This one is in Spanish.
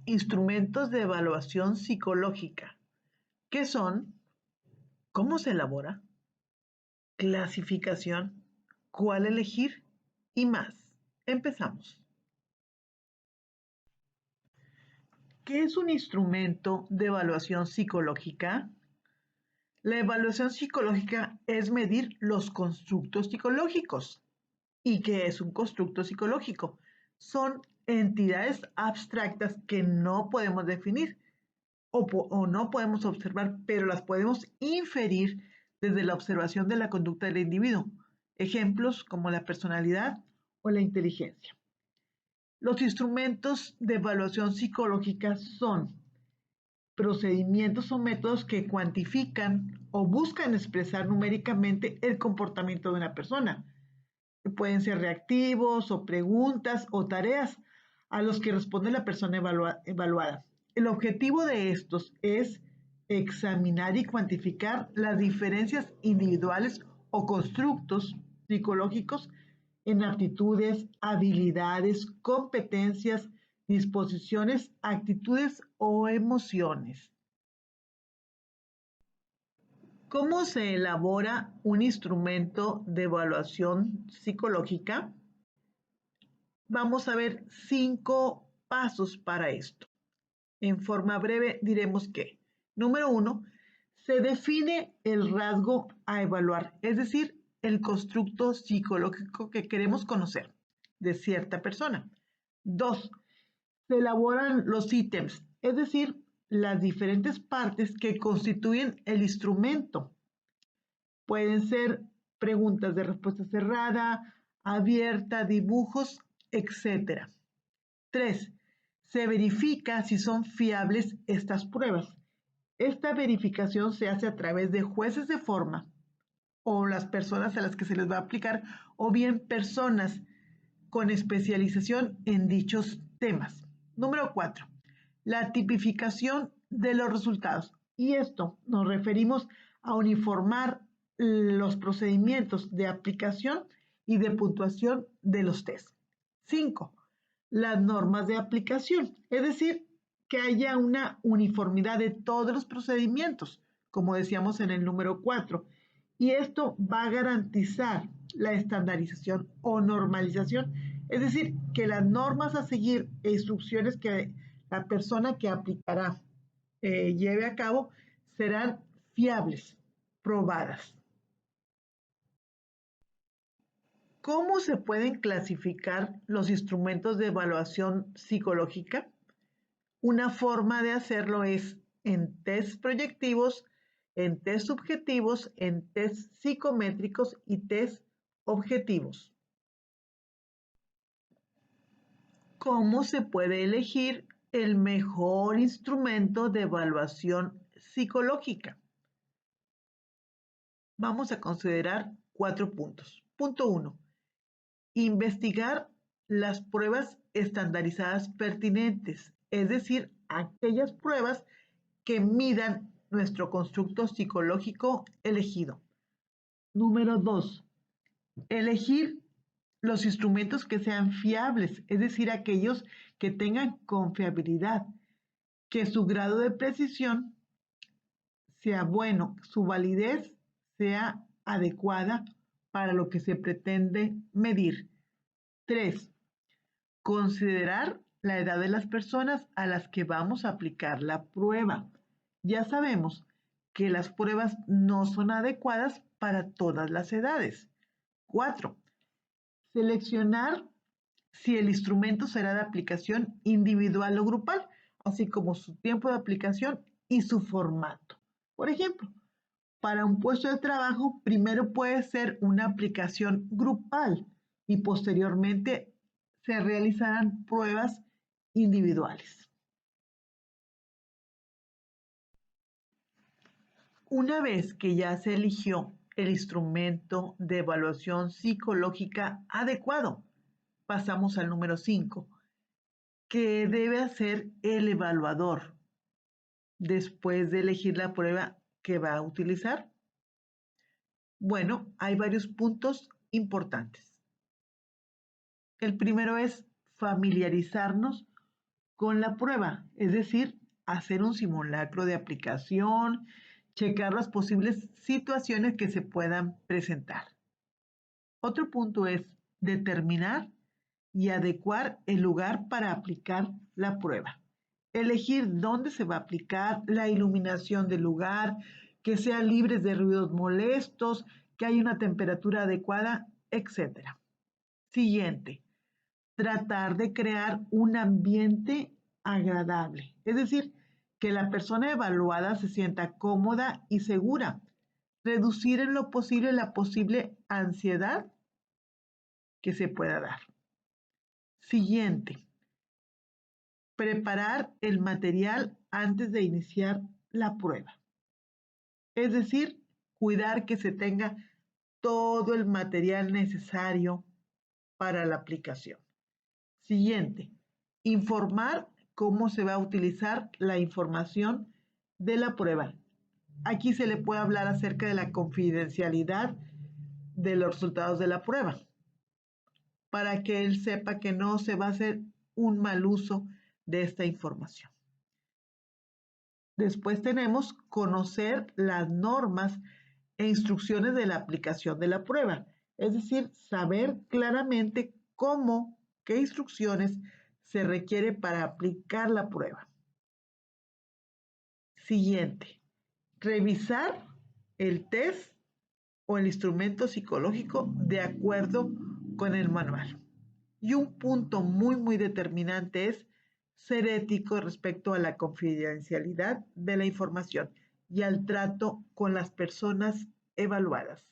Instrumentos de evaluación psicológica. ¿Qué son? ¿Cómo se elabora? Clasificación. ¿Cuál elegir? Y más. Empezamos. ¿Qué es un instrumento de evaluación psicológica? La evaluación psicológica es medir los constructos psicológicos. ¿Y qué es un constructo psicológico? Son entidades abstractas que no podemos definir o no podemos observar, pero las podemos inferir desde la observación de la conducta del individuo. Ejemplos como la personalidad o la inteligencia. Los instrumentos de evaluación psicológica son procedimientos o métodos que cuantifican o buscan expresar numéricamente el comportamiento de una persona. Pueden ser reactivos o preguntas o tareas a los que responde la persona evaluada. El objetivo de estos es examinar y cuantificar las diferencias individuales o constructos psicológicos en aptitudes, habilidades, competencias, disposiciones, actitudes o emociones. ¿Cómo se elabora un instrumento de evaluación psicológica? Vamos a ver 5 pasos para esto. En forma breve diremos que, número 1, se define el rasgo a evaluar, es decir, el constructo psicológico que queremos conocer de cierta persona. 2, se elaboran los ítems, es decir, las diferentes partes que constituyen el instrumento. Pueden ser preguntas de respuesta cerrada, abierta, dibujos, etc. 3. Se verifica si son fiables estas pruebas. Esta verificación se hace a través de jueces de forma o las personas a las que se les va a aplicar o bien personas con especialización en dichos temas. Número 4. La tipificación de los resultados. Y esto nos referimos a uniformar los procedimientos de aplicación y de puntuación de los test. 5. Las normas de aplicación, es decir, que haya una uniformidad de todos los procedimientos, como decíamos en el número 4. Y esto va a garantizar la estandarización o normalización, es decir, que las normas a seguir e instrucciones que la persona que aplicará lleve a cabo serán fiables, probadas. ¿Cómo se pueden clasificar los instrumentos de evaluación psicológica? Una forma de hacerlo es en test proyectivos, en test subjetivos, en test psicométricos y test objetivos. ¿Cómo se puede elegir el mejor instrumento de evaluación psicológica? Vamos a considerar 4 puntos. Punto 1. Investigar las pruebas estandarizadas pertinentes, es decir, aquellas pruebas que midan nuestro constructo psicológico elegido. Número 2. Elegir los instrumentos que sean fiables, es decir, aquellos que tengan confiabilidad, que su grado de precisión sea bueno, su validez sea adecuada para lo que se pretende medir. 3. Considerar la edad de las personas a las que vamos a aplicar la prueba. Ya sabemos que las pruebas no son adecuadas para todas las edades. 4. Seleccionar si el instrumento será de aplicación individual o grupal, así como su tiempo de aplicación y su formato. Por ejemplo, para un puesto de trabajo, primero puede ser una aplicación grupal y posteriormente se realizarán pruebas individuales. Una vez que ya se eligió el instrumento de evaluación psicológica adecuado, pasamos al número 5, que debe hacer el evaluador después de elegir la prueba que va a utilizar. Bueno, hay varios puntos importantes. El primero es familiarizarnos con la prueba, es decir, hacer un simulacro de aplicación, checar las posibles situaciones que se puedan presentar. Otro punto es determinar y adecuar el lugar para aplicar la prueba. Elegir dónde se va a aplicar, la iluminación del lugar, que sea libre de ruidos molestos, que haya una temperatura adecuada, etc. Siguiente, tratar de crear un ambiente agradable, es decir, que la persona evaluada se sienta cómoda y segura. Reducir en lo posible la posible ansiedad que se pueda dar. Siguiente, preparar el material antes de iniciar la prueba. Es decir, cuidar que se tenga todo el material necesario para la aplicación. Siguiente, informar cómo se va a utilizar la información de la prueba. Aquí se le puede hablar acerca de la confidencialidad de los resultados de la prueba, para que él sepa que no se va a hacer un mal uso de esta información. Después tenemos conocer las normas e instrucciones de la aplicación de la prueba, es decir, saber claramente cómo, qué instrucciones se requiere para aplicar la prueba. Siguiente, revisar el test o el instrumento psicológico de acuerdo con el manual. Y un punto muy determinante es ser ético respecto a la confidencialidad de la información y al trato con las personas evaluadas.